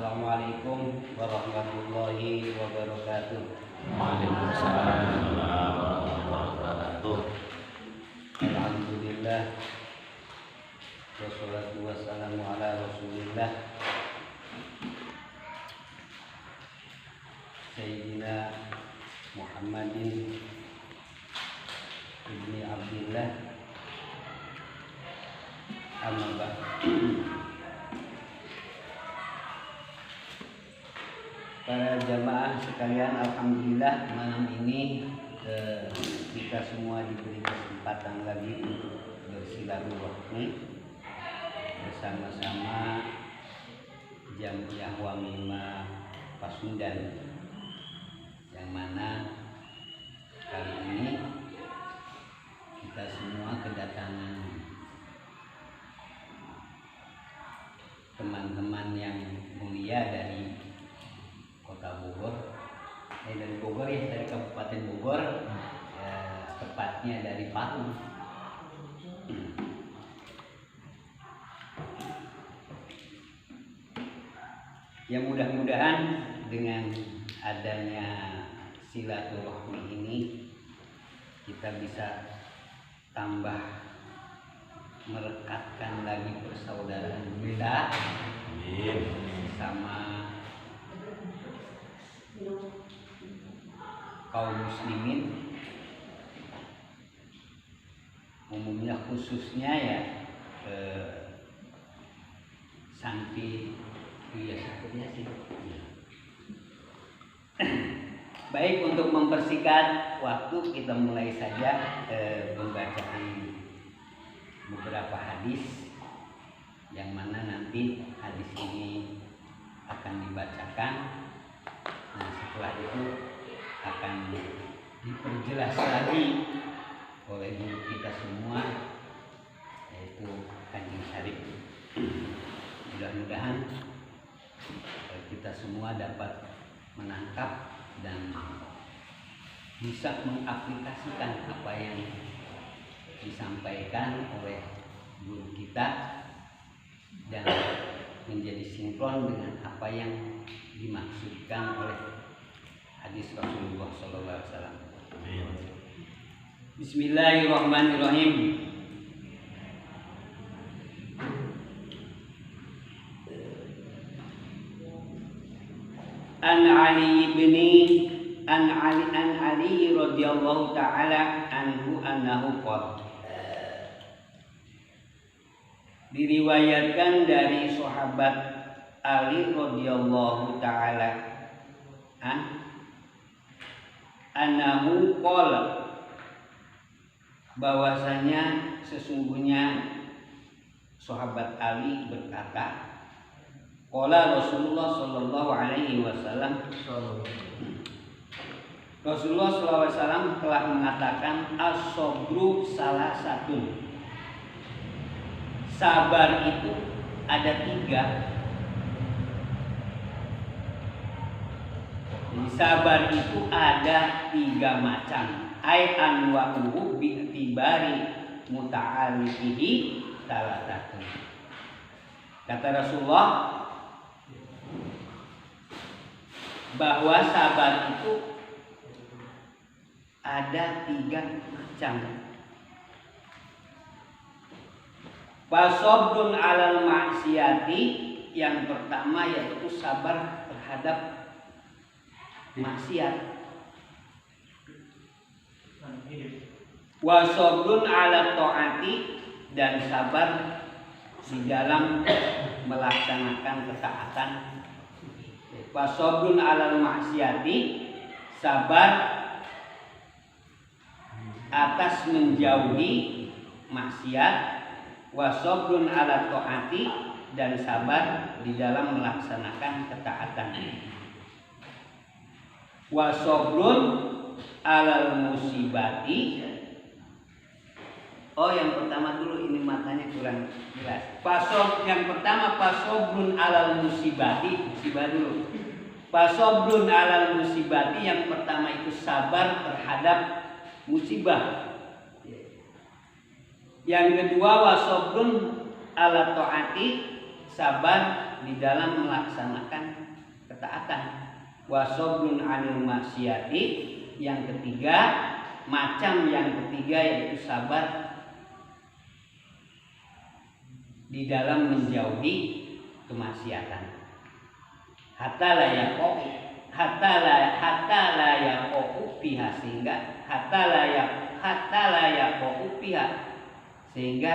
Assalamualaikum warahmatullahi wabarakatuh. Waalaikumsalam warahmatullahi wabarakatuh. Alhamdulillah, wassalatu wassalamu ala rasulillah Sayyidina Muhammadin ibni Abdillah, amma ba'd. Para jamaah sekalian, alhamdulillah malam ini kita semua diberi kesempatan lagi untuk bersilaturahmi bersama-sama Jamiah Wamimah Pasundan, yang mana kali ini kita semua kedatangan teman-teman yang mulia dari Kota Bogor, dari Bogor ya, dari Kabupaten Bogor, tepatnya dari Palu. Yang mudah-mudahan dengan adanya silaturahmi ini kita bisa tambah merekatkan lagi persaudaraan kita sama kaum muslimin, umumnya khususnya ya sampai sakitnya sih. Baik, untuk mempersingkat waktu kita mulai saja pembacaan beberapa hadis, yang mana nanti hadis ini akan dibacakan. Nah, setelah itu akan diperjelas lagi oleh guru kita semua, yaitu Kanjeng Syarif. Mudah-mudahan kita semua dapat menangkap dan bisa mengaplikasikan apa yang disampaikan oleh guru kita dan menjadi sinkron dengan apa yang dimaksudkan oleh hadis Rasulullah SAW. Bismillahirrahmanirrahim. An Ali radhiyallahu ta'ala anhu annahu qala. Diriwayatkan dari sahabat Ali radhiyallahu ta'ala annahu qala, bahwasanya sesungguhnya sahabat Ali berkata, qala Rasulullah sallallahu alaihi wasallam, Rasulullah sallallahu alaihi wasallam telah mengatakan, as-sabru salah satu, sabar itu ada 3. Jadi sabar itu ada 3 macam. Ai anwa'uhu bi'tibari muta'alliqihi salah satu. Kata Rasulullah bahwa sabar itu ada 3 macam. Fasabrun 'alal ma'siyati, yang pertama yaitu sabar terhadap maksiat. Wa sabrun 'ala ta'ati, dan sabar di dalam melaksanakan ketaatan. Wa sabrun 'alal ma'siyati, sabar atas menjauhi maksiat. Wa sabrun 'ala ta'ati, dan sabar di dalam melaksanakan ketaatan. Wa sabrun 'alal musibati. Oh, yang pertama dulu, ini matanya kurang jelas. Yang pertama fasobrun 'alal musibati, musibah dulu. Fasobrun 'alal musibati, yang pertama itu sabar terhadap musibah. Yang kedua wasobrun 'ala ta'ati, sabar di dalam melaksanakan ketaatan. Wa sabrun 'anil maksiati, yang ketiga, macam yang ketiga yaitu sabar di dalam menjauhi kemaksiatan. Hatta la yaqau fiha, sehingga hatta la yaqau fiha, sehingga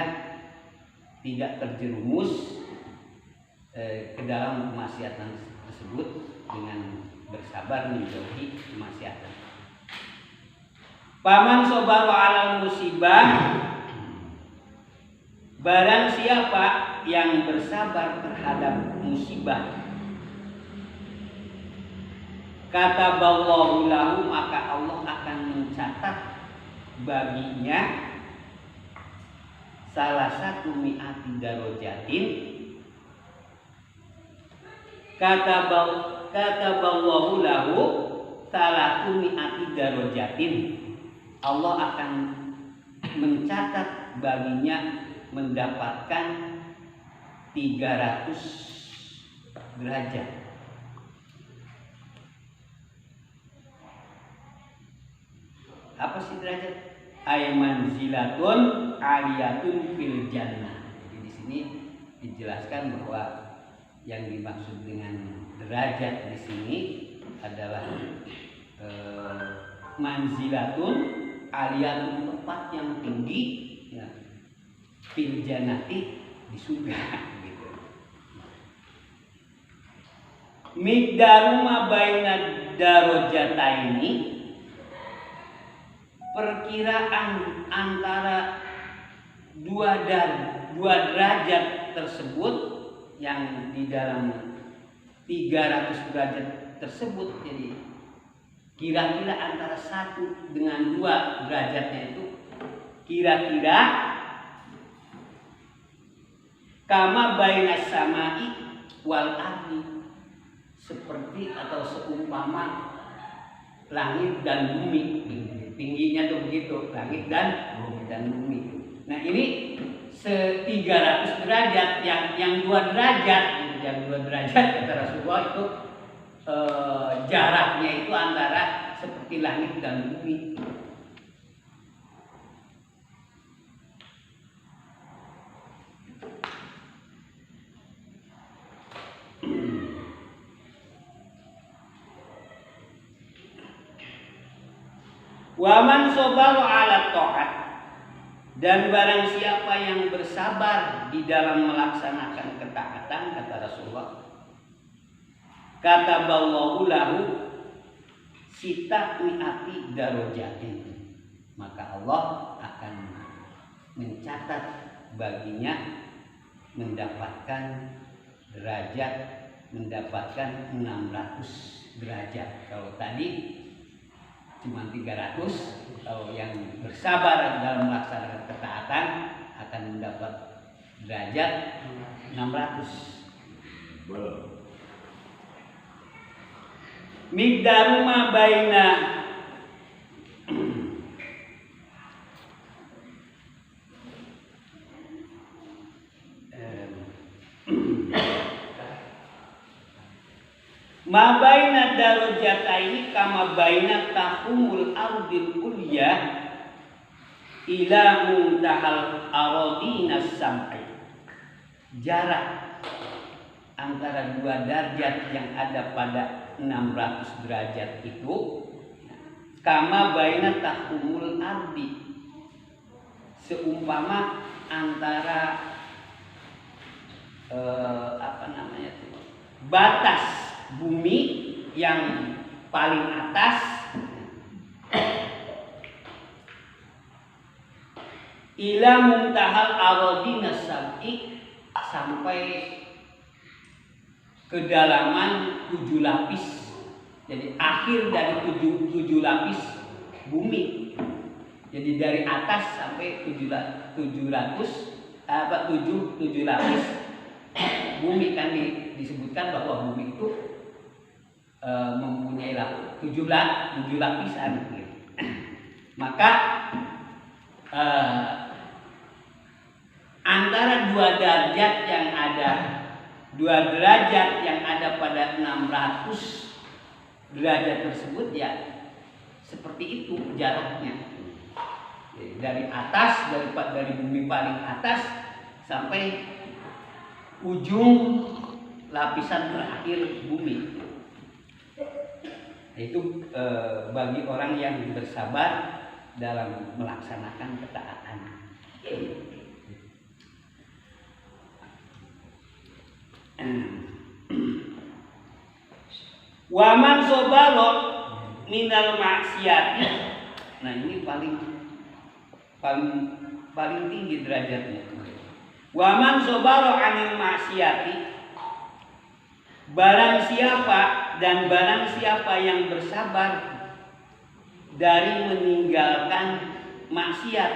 tidak terjerumus ke dalam kemaksiatan tersebut dengan bersabar menjauhi kemaksiatan. Paman sobaru alal musibah, barang siapa yang bersabar terhadap musibah, kata Allahu lahu, maka Allah akan mencatat baginya salah satu mi'ati darajatin. Kata Allahu lahu salah satu mi'ati darajatin, Allah akan mencatat baginya mendapatkan 300 derajat. Apa sih derajat? Ay manzilatun aliyatun fil jannah. Jadi di sini dijelaskan bahwa yang dimaksud dengan derajat di sini adalah manzilatun aliyatun, tempat yang tinggi, ya, fil jannati, di surga gitu. Miqdaru ma baina darajataini, perkiraan antara dua derajat tersebut, yang di dalam 300 derajat tersebut. Jadi kira-kira antara 1 dengan 2 derajatnya itu kira-kira kama bainas samai wal ardi, seperti atau seumpama langit dan bumi. Tingginya tuh begitu, langit dan bumi. Nah ini 300 derajat, yang 2 derajat, yang 2 derajat kata Rasulullah itu jaraknya itu antara seperti langit dan bumi. Waman sobaru ala ta'at, dan barang siapa yang bersabar di dalam melaksanakan ketaatan, kata Rasulullah, kata Allahu lahu sita mi'ati darajatin, maka Allah akan mencatat baginya mendapatkan derajat, mendapatkan 600 derajat. Kalau tadi cuma 300, kalau yang bersabar dalam melaksanakan ketaatan akan mendapat derajat 600. Miqdaru ma baina ma baina darajataini kama baina tahumul ardil ulya ila muntahal aradinas sam'i. Jarak antara 2 derajat yang ada pada 600 derajat itu kama baina tahumul ardi, seumpama antara batas bumi yang paling atas ila muntahal aradinas sam'i, sampai kedalaman 7 lapis. Jadi akhir dari 7 lapis bumi. Jadi dari atas sampai 7 lapis bumi, kan disebutkan bahwa bumi itu mempunyai 7 lapisan. Maka antara 2 derajat yang ada dua derajat yang ada pada 600 derajat tersebut ya seperti itu jaraknya. Dari atas, dari bumi paling atas sampai ujung lapisan terakhir bumi. Itu bagi orang yang bersabar dalam melaksanakan ketaatan. Waman sobalo minal maksiat. Nah ini paling tinggi derajatnya. Waman sobaro anil maksiati, barang siapa yang bersabar dari meninggalkan maksiat,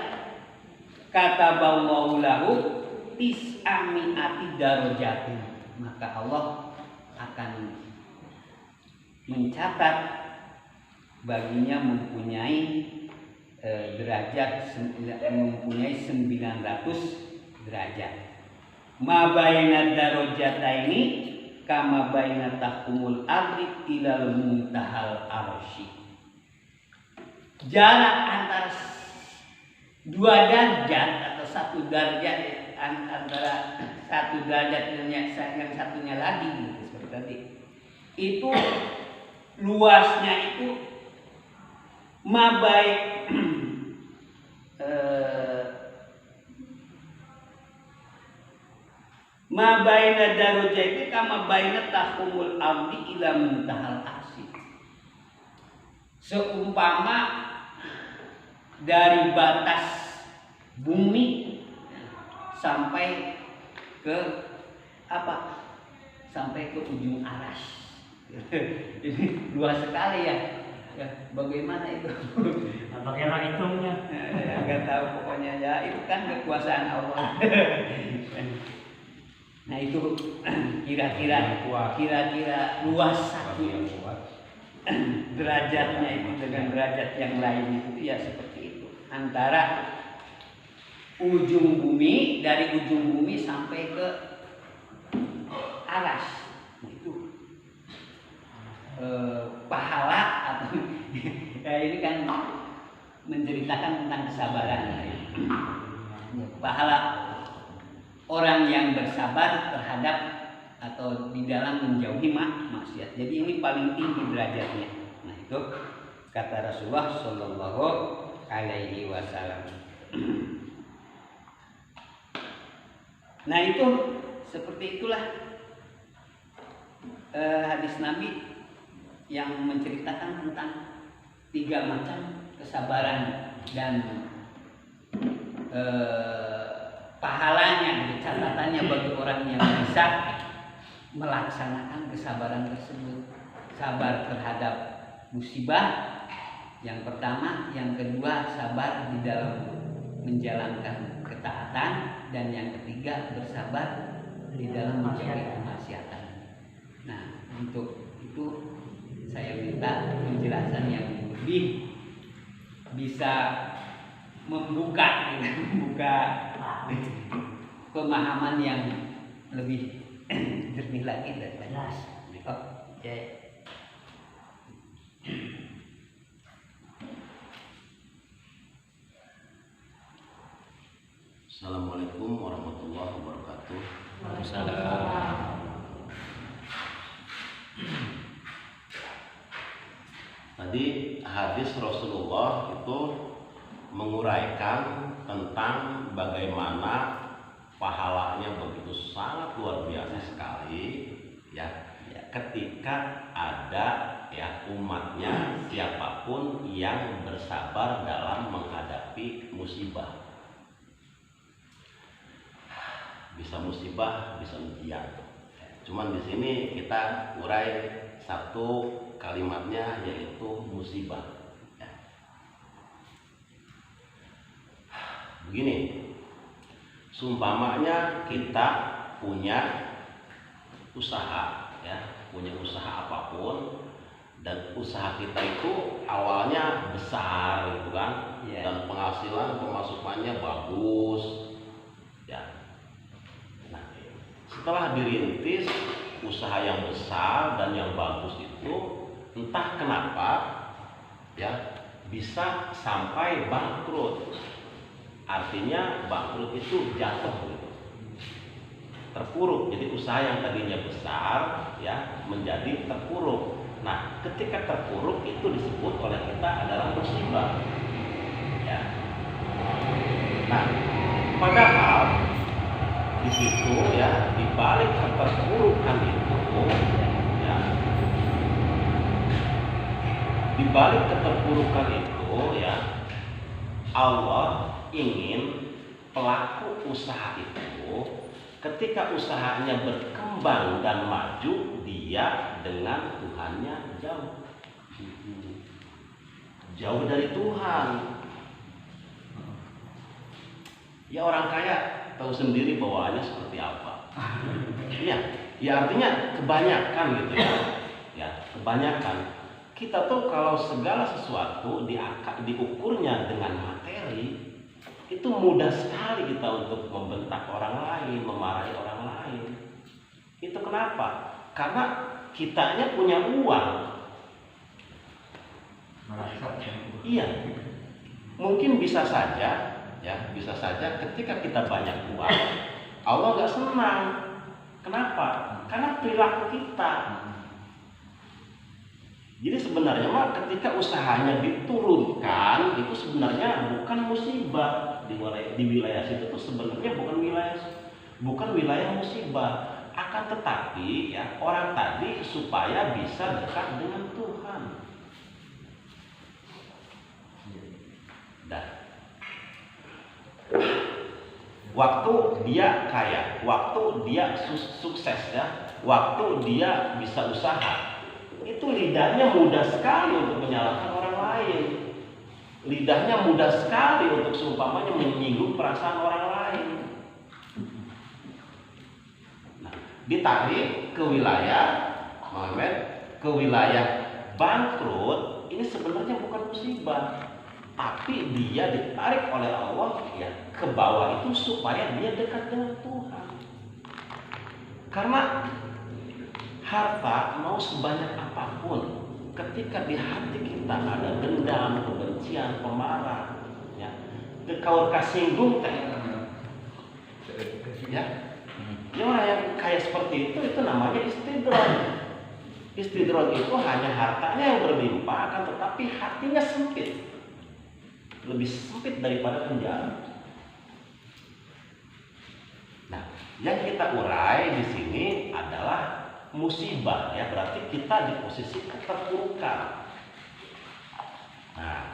kata Allahu lahu tis'ami'ati darajatin, maka Allah akan mencatat baginya mempunyai derajat, mempunyai 900 derajat. Ma baina darajataini kama baina tahkumul ardi ilal muntahal arsy. Jarak antara dua derajat atau satu derajat, antara satu derajat dan yang satunya lagi gitu, seperti tadi. Itu luasnya itu mabai ma baina darajati kama baina tahkumul ardi ila muntahal arsy. Seumpama dari batas bumi sampai ke apa? Sampai ke ujung aras. Ini luas sekali ya. Ya, bagaimana itu? Bagaimana hitungnya? Enggak tahu pokoknya ya, itu kan kekuasaan Allah. Nah itu kira-kira luas satu derajatnya itu dengan derajat yang lain itu ya seperti itu. Antara ujung bumi, dari ujung bumi sampai ke aras. Itu pahala atau ya ini kan menceritakan tentang kesabaran. Pahala orang yang bersabar terhadap atau di dalam menjauhi maksiat. Jadi ini paling tinggi derajatnya. Nah itu kata Rasulullah Shallallahu Alaihi Wasallam. Nah itu seperti itulah hadis Nabi yang menceritakan tentang 3 macam kesabaran dan pahalanya, catatannya bagi orang yang bisa melaksanakan kesabaran tersebut. Sabar terhadap musibah yang pertama, yang kedua sabar di dalam menjalankan ketaatan, dan yang ketiga bersabar di dalam menjauhi kemaksiatan. Nah, untuk itu saya minta penjelasan yang lebih bisa membuka pemahaman yang lebih jernih lagi dan jelas. Oke. Assalamualaikum warahmatullahi wabarakatuh. Waalaikumsalam. Tadi hadis Rasulullah itu menguraikan tentang bagaimana pahalanya begitu sangat luar biasa sekali ya, ketika ada ya umatnya siapapun yang bersabar dalam menghadapi musibah. Bisa musibah, bisa ujian. Cuman di sini kita urai satu kalimatnya, yaitu musibah. Ya. Begini, sumpamanya kita punya usaha, ya, punya usaha apapun, dan usaha kita itu awalnya besar, gitu kan, dan pemasukannya bagus, ya. Nah, setelah dirintis usaha yang besar dan yang bagus itu, entah kenapa ya bisa sampai bangkrut. Artinya bangkrut itu jatuh gitu, terpuruk. Jadi usaha yang tadinya besar ya menjadi terpuruk. Nah, ketika terpuruk itu disebut oleh kita adalah musibah. Ya. Nah, padahal di situ ya di balik keterpurukan itu ya, di balik keterpurukan itu ya, Allah ingin pelaku usaha itu ketika usahanya berkembang dan maju, dia dengan Tuhannya jauh dari Tuhan. Ya orang kaya tahu sendiri bawaannya seperti apa. Iya, ya artinya kebanyakan gitu ya. Ya, kebanyakan. Kita tuh kalau segala sesuatu diukurnya dengan materi, itu mudah sekali kita untuk membentak orang lain, memarahi orang lain. Itu kenapa? Karena kitanya punya uang. Iya. Mungkin bisa saja, ya, bisa saja ketika kita banyak uang, Allah nggak senang. Kenapa? Karena perilaku kita. Jadi sebenarnya mah ketika usahanya diturunkan itu sebenarnya bukan musibah di wilayah situ tuh sebenarnya bukan wilayah musibah, akan tetapi ya orang tadi supaya bisa dekat dengan Tuhan. Dan waktu dia kaya, waktu dia sukses ya, waktu dia bisa usaha, itu lidahnya mudah sekali untuk menyalahkan orang lain. Lidahnya mudah sekali untuk seumpamanya menyinggung perasaan orang lain. Nah, ditarik ke wilayah Muhammad, ke wilayah bangkrut, ini sebenarnya bukan musibah, tapi dia ditarik oleh Allah ya ke bawah itu supaya dia dekat dengan Tuhan. Karena harta mau sebanyak apapun, ketika di hati kita ada dendam, kebencian, pemarah, ya, kekaur kasinggung teh, ya, orang yang kayak seperti itu namanya istidroj. Istidroj itu hanya hartanya yang berlimpah, akan tetapi hatinya sempit, lebih sempit daripada penjara. Nah, yang kita urai di sini adalah musibah, ya, berarti kita di posisi keterpurukan. Nah,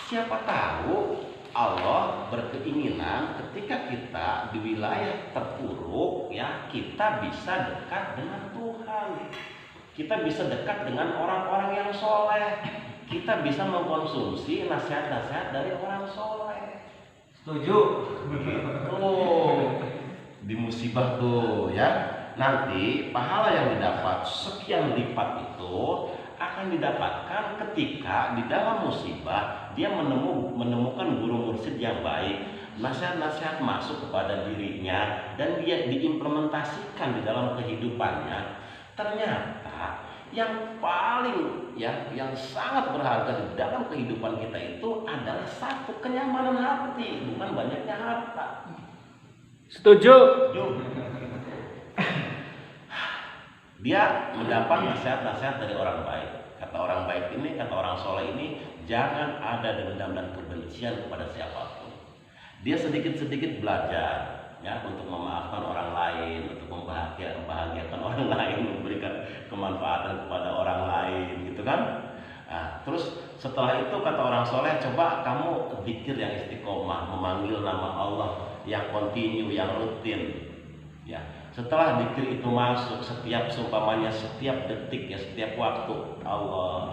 siapa tahu Allah berkeinginan ketika kita di wilayah terpuruk, ya, kita bisa dekat dengan Tuhan. Kita bisa dekat dengan orang-orang yang soleh. Kita bisa mengkonsumsi nasihat-nasihat dari orang soleh. Setuju. Oh, di musibah tuh, ya. Nanti pahala yang didapat sekian lipat itu akan didapatkan ketika di dalam musibah dia menemukan guru mursyid yang baik, nasihat-nasihat masuk kepada dirinya dan dia diimplementasikan di dalam kehidupannya. Ternyata yang paling yang sangat berharga di dalam kehidupan kita itu adalah satu, kenyamanan hati, bukan banyaknya harta. Setuju. Dia mendapat nasihat-nasihat dari orang baik. Kata orang baik ini, kata orang soleh ini, jangan ada dendam dan kebencian kepada siapapun. Dia sedikit-sedikit belajar, ya, untuk memaafkan orang lain, untuk membahagiakan orang lain, memberikan kemanfaatan kepada orang lain, gitu kan? Nah, terus setelah itu kata orang soleh, coba kamu zikir yang istiqomah, memanggil nama Allah yang kontinu, yang rutin, ya. Setelah zikir itu masuk, setiap detik, ya, setiap waktu, Allah.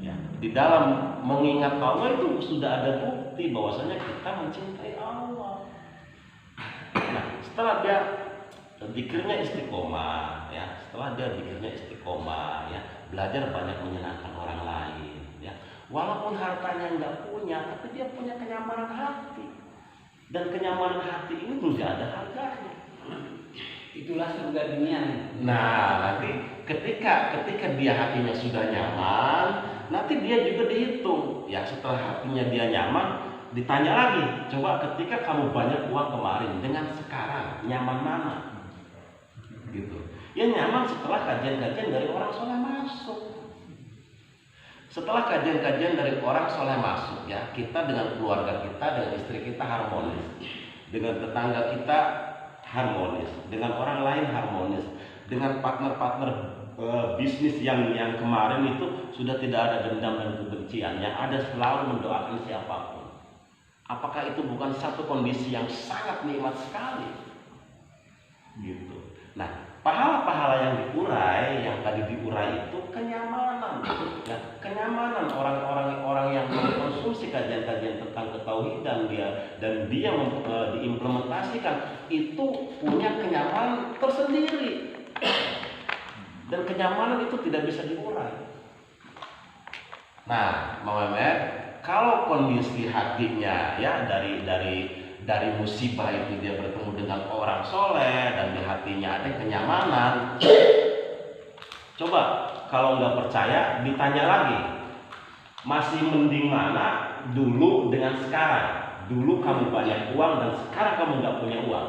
Ya, di dalam mengingat Allah itu sudah ada bukti bahwasanya kita mencintai Allah. Nah, setelah dia zikirnya istiqomah, ya, belajar banyak menyenangkan orang lain, ya. Walaupun hartanya nggak punya, tapi dia punya kenyamanan hati. Dan kenyamanan hati ini tidak ada harganya. Itulah surga dunia. Nah, nanti ketika dia hatinya sudah nyaman, nanti dia juga dihitung. Ya, setelah hatinya dia nyaman, ditanya lagi, coba ketika kamu banyak uang kemarin dengan sekarang nyaman mana? Gitu. Ya nyaman setelah kajian-kajian dari orang soleh masuk. Setelah kajian-kajian dari orang soleh masuk, ya kita dengan keluarga kita, dengan istri kita harmonis, dengan tetangga kita harmonis, dengan orang lain harmonis, dengan partner-partner bisnis yang kemarin itu sudah tidak ada dendam dan kebencian, yang ada selalu mendoakan siapapun. Apakah itu bukan satu kondisi yang sangat nikmat sekali? Gitu. Nah, pahala-pahala yang diurai, yang tadi diurai itu kenyamanan. Nah, kenyamanan orang-orang yang mengkonsumsi kajian-kajian tentang ketauhidan dia diimplementasikan itu punya kenyamanan tersendiri. Dan kenyamanan itu tidak bisa diurai. Nah, Mama Mer, kalau kondisi hatinya ya dari musibah itu dia bertemu dengan orang soleh dan di hatinya ada kenyamanan. Coba kalau nggak percaya ditanya lagi, masih mending mana dulu dengan sekarang? Dulu kamu banyak uang dan sekarang kamu nggak punya uang.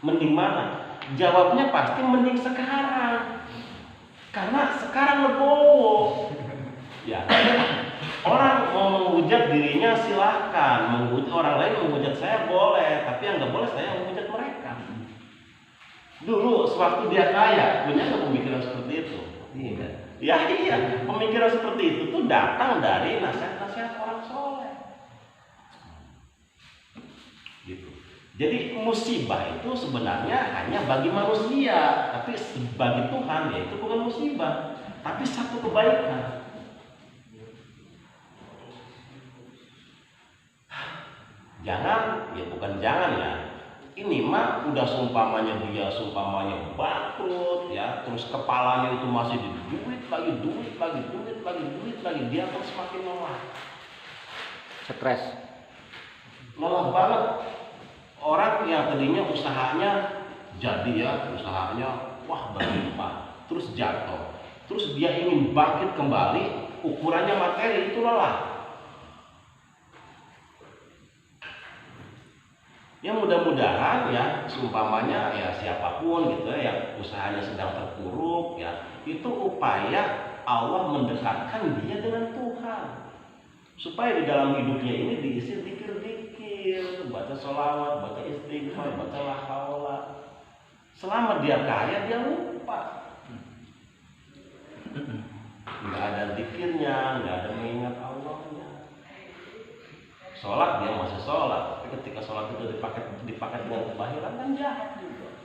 Mending mana? Jawabnya pasti mending sekarang, karena sekarang legowo. Ya, orang mau menghujat dirinya silahkan, menghujat orang lain, menghujat saya boleh, tapi yang nggak boleh saya menghujat mereka. Dulu sewaktu dia kaya, punya pemikiran seperti itu. Iya. Ya iya, pemikiran seperti itu tuh datang dari nasihat-nasihat orang soleh. Gitu. Jadi musibah itu sebenarnya hanya bagi manusia, tapi bagi Tuhan ya itu bukan musibah, tapi satu kebaikan. Jangan, ya bukan jangan ya. Ini mah udah seumpamanya bangkrut ya, terus kepalanya itu masih di duit lagi, dia akan semakin lelah. Stres. Lelah banget. Orang yang tadinya usahanya jadi ya, usahanya wah berlimpah, terus jatuh. Terus dia ingin bangkit kembali, ukurannya materi itu lelah. Ya mudah-mudahan ya seumpamanya ya siapapun gitu ya yang usahanya sedang terpuruk ya, itu upaya Allah mendekatkan dia dengan Tuhan supaya di dalam hidupnya ini diisi zikir-zikir, baca sholawat, baca istighfar, baca la haula. Selama dia kaya dia lupa, nggak ada zikirnya, nggak ada mengingat Allahnya. Sholat dia masih sholat, tapi ketika sholat itu dipakai dengan kebahilan kan jahat juga.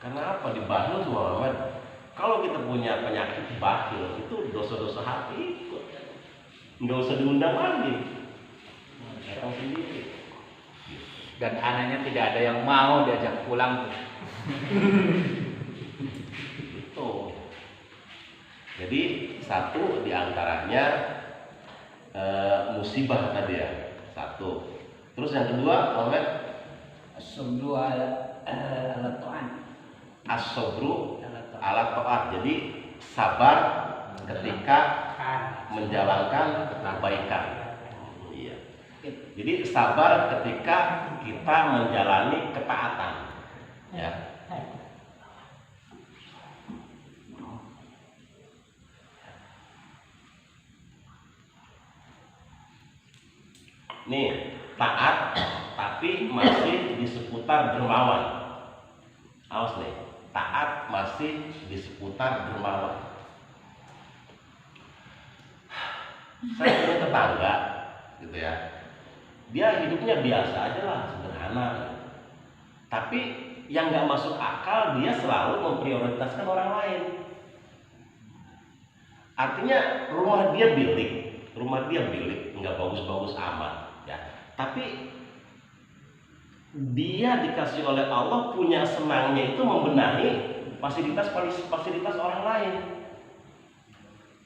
Karena apa? Dibahil tuh Muhammad. Kalau kita punya penyakit bahil itu dosa-dosa hati ikut, nggak usah diundang lagi, datang sendiri. Dan anaknya tidak ada yang mau diajak pulang tuh. Itu. Jadi satu diantaranya musibah tadi ya, satu. Terus yang kedua, Muhammad, As-sabru ala ta'at. as-sabru ala ta'at. Jadi sabar ketika menjalankan kebaikan. Iya. Jadi sabar ketika kita menjalani ketaatan. Ya. Nih, taat tapi masih di seputar dermawan. Awas nih, taat masih di seputar dermawan. Saya punya tetangga gitu ya. Dia hidupnya biasa aja lah, sederhana. Tapi yang nggak masuk akal, dia selalu memprioritaskan orang lain. Artinya rumah dia bilik, nggak bagus-bagus amat. Ya, tapi dia dikasih oleh Allah punya senangnya itu membenahi fasilitas orang lain.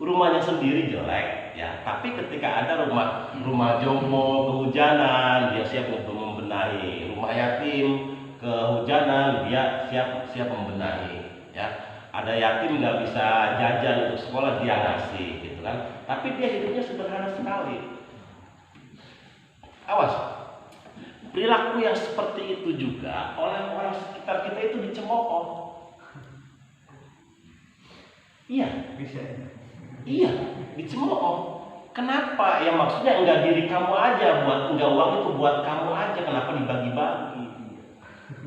Rumahnya sendiri jelek, ya. Tapi ketika ada rumah jompo kehujanan, dia siap untuk membenahi. Rumah yatim kehujanan, dia siap membenahi, ya. Ada yatim nggak bisa jajan untuk sekolah, dia ngasih, gitu kan. Tapi dia hidupnya sederhana sekali. Awas, perilaku yang seperti itu juga oleh orang sekitar kita itu dicemooh. Iya, Bisa. iya, dicemooh. Kenapa? Ya maksudnya enggak diri kamu aja, enggak uang itu buat kamu aja, kenapa dibagi-bagi?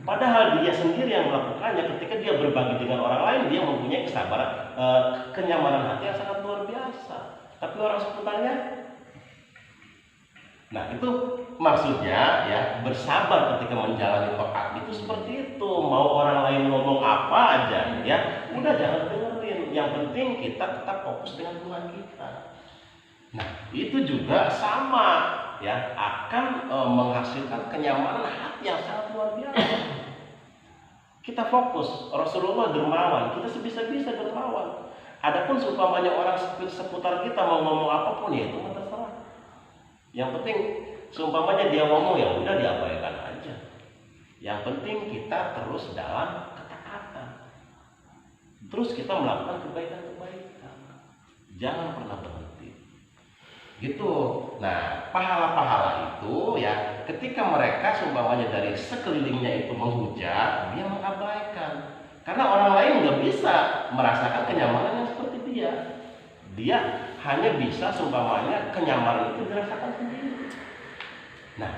Padahal dia sendiri yang melakukannya. Ketika dia berbagi dengan orang lain, dia mempunyai kesabaran, kenyamanan hati yang sangat luar biasa. Tapi orang seputarnya, nah itu maksudnya ya, bersabar ketika menjalani taat itu seperti itu. Mau orang lain ngomong apa aja, ya udah jangan dengerin. Yang penting kita tetap fokus dengan Tuhan kita. Nah itu juga sama ya, akan menghasilkan kenyamanan hati yang sangat luar biasa. Kita fokus. Rasulullah dermawan, kita sebisa-bisa dermawan. Adapun seumpamanya orang seputar kita mau ngomong apapun, ya itu terserah. Yang penting seumpamanya dia ngomong, ya udah diabaikan aja. Yang penting kita terus dalam ketaatan. Terus kita melakukan kebaikan-kebaikan. Jangan pernah berhenti. Gitu. Nah, pahala-pahala itu ya, ketika mereka seumpamanya dari sekelilingnya itu menghujat, dia mengabaikan. Karena orang lain nggak bisa merasakan kenyamanan yang seperti dia. Dia hanya bisa seumpamanya kenyamanan itu dirasakan sendiri. Nah,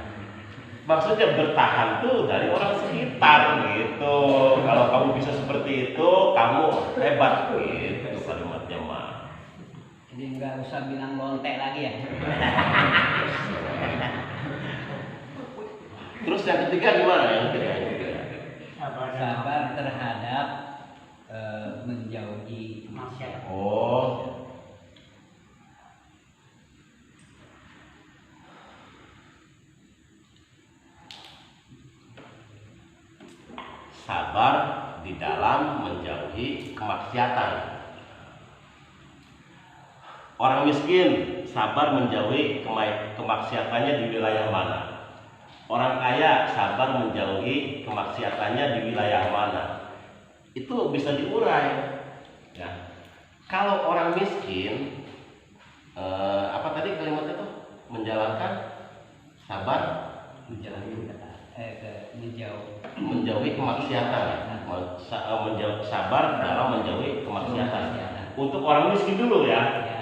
maksudnya bertahan tuh dari orang sekitar gitu. Kalau kamu bisa seperti itu, kamu hebat gitu kalimatnya mah. Jadi nggak usah bilang lontek lagi ya. Terus yang ketiga gimana? Yang ketiga. Sabar terhadap menjauhi maksiat. Oh. Sabar di dalam menjauhi kemaksiatan. Orang miskin sabar menjauhi kemaksiatannya di wilayah mana? Orang kaya sabar menjauhi kemaksiatannya di wilayah mana? Itu bisa diurai. Ya. Kalau orang miskin, apa tadi kalimatnya itu? Menjalankan sabar menjauhi kemaksiatan, sabar dalam menjauhi kemaksiatan. Untuk orang miskin dulu ya.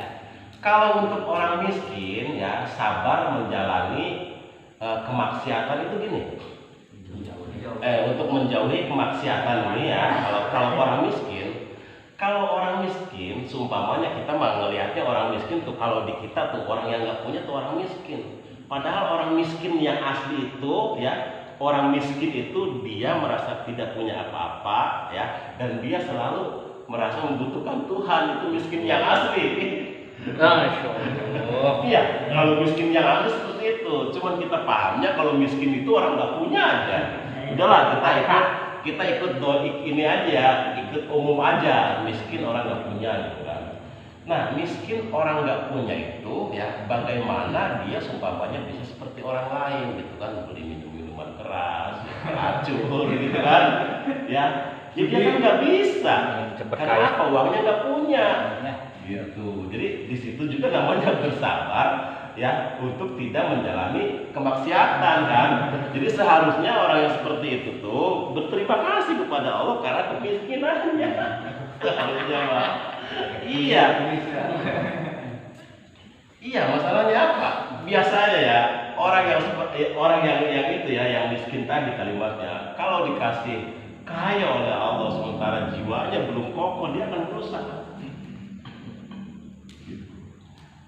Kalau untuk orang miskin ya, sabar menjalani kemaksiatan itu gini. Untuk menjauhi kemaksiatan ini ya, kalau orang miskin, seumpamanya kita mah ngelihatnya orang miskin tuh, kalau di kita tuh orang yang nggak punya tuh orang miskin. Padahal orang miskin yang asli itu ya, orang miskin itu dia merasa tidak punya apa-apa ya, dan dia selalu merasa membutuhkan Tuhan. Itu miskin yang asli. Iya, kalau miskin yang asli seperti itu. Cuman kita pahamnya kalau miskin itu orang nggak punya aja. Udahlah kita ikut doik ini aja, ikut umum aja. Miskin orang nggak punya gitu kan. Nah, miskin orang nggak punya itu ya, bagaimana dia seumpamanya bisa seperti orang lain gitu kan, beli minuman keras, racun gitu kan, ya. Jadi dia kan nggak bisa. Karena apa? Uangnya nggak punya. Gitu. Jadi di situ juga namanya bersabar ya, untuk tidak menjalani kemaksiatan kan. Jadi seharusnya orang yang seperti itu tuh berterima kasih kepada Allah karena kemiskinannya. Seharusnya Pak. Iya. Iya, masalahnya apa? Biasanya ya, orang yang itu ya, yang miskin tadi kalimatnya, kalau dikasih kaya oleh Allah sementara jiwanya belum kokoh, dia akan berusaha.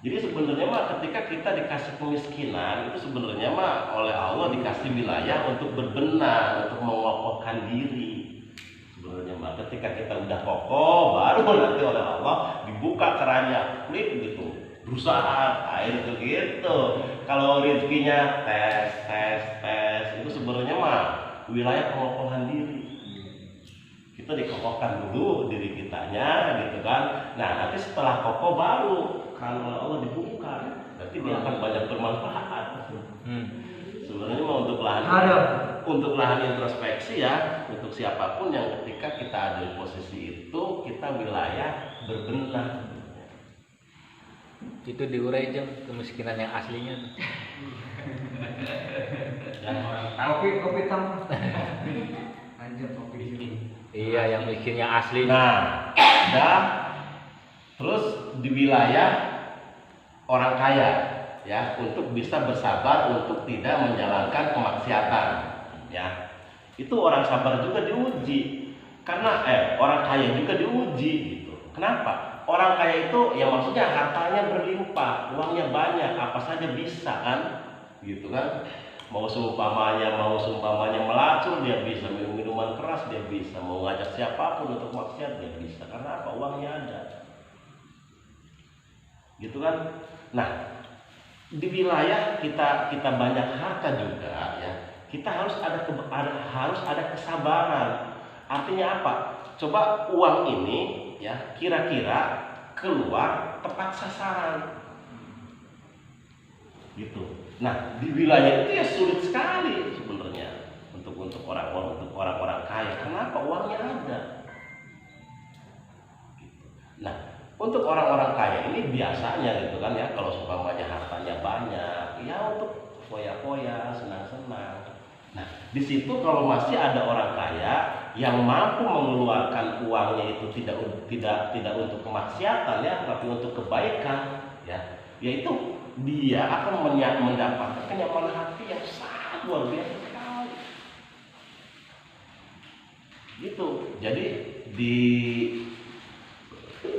Jadi sebenarnya mah ketika kita dikasih kemiskinan, itu sebenarnya mah oleh Allah dikasih wilayah untuk berbenah, untuk mengokohkan diri. Sebenarnya mah ketika kita udah kokoh, baru nanti oleh Allah dibuka kerannya, flip gitu, berusaha air gitu. Kalau rezekinya tes, itu sebenarnya mah wilayah pengokohan diri. Kita dikokohkan dulu diri kitanya gitu kan. Nah nanti setelah kokoh baru kalau oleh Allah dibongkar, berarti dia akan banyak bermanfaat. Sebenarnya mau untuk lahan introspeksi ya, untuk siapapun yang ketika kita ada di posisi itu, kita wilayah berbenah. Itu diurai Jeng, kemiskinan yang aslinya tuh. Dan orang tahu Kopi tambah. Anjir kopi ini. Iya, yang miskin yang asli. nah, dan terus di wilayah orang kaya ya, untuk bisa bersabar untuk tidak menjalankan kemaksiatan ya. Itu orang sabar juga diuji, karena orang kaya juga diuji gitu. Kenapa? Orang kaya itu ya maksudnya hartanya berlimpah, uangnya banyak, apa saja bisa kan, gitu kan. Mau seumpamanya melacur dia bisa, minum minuman keras dia bisa, mau ngajak siapapun untuk maksiat dia bisa. Karena apa? Uangnya ada, gitu kan. Nah, di wilayah kita banyak harta juga ya, kita harus ada kesabaran. Artinya apa? Coba uang ini ya kira-kira keluar tepat sasaran, gitu. Nah, di wilayah itu ya sulit sekali sebenarnya untuk orang-orang kaya. Kenapa? Uangnya ada. Gitu. Nah, untuk orang-orang kaya ini biasanya gitu kan ya, kalau seumpamanya hartanya banyak, ya untuk foya-foya, senang-senang. Nah, di situ kalau masih ada orang kaya yang mampu mengeluarkan uangnya itu tidak untuk kemaksiatan ya, tapi untuk kebaikan ya, yaitu dia akan mendapatkan kenyamanan hati yang sangat luar biasa sekali. Gitu. Jadi di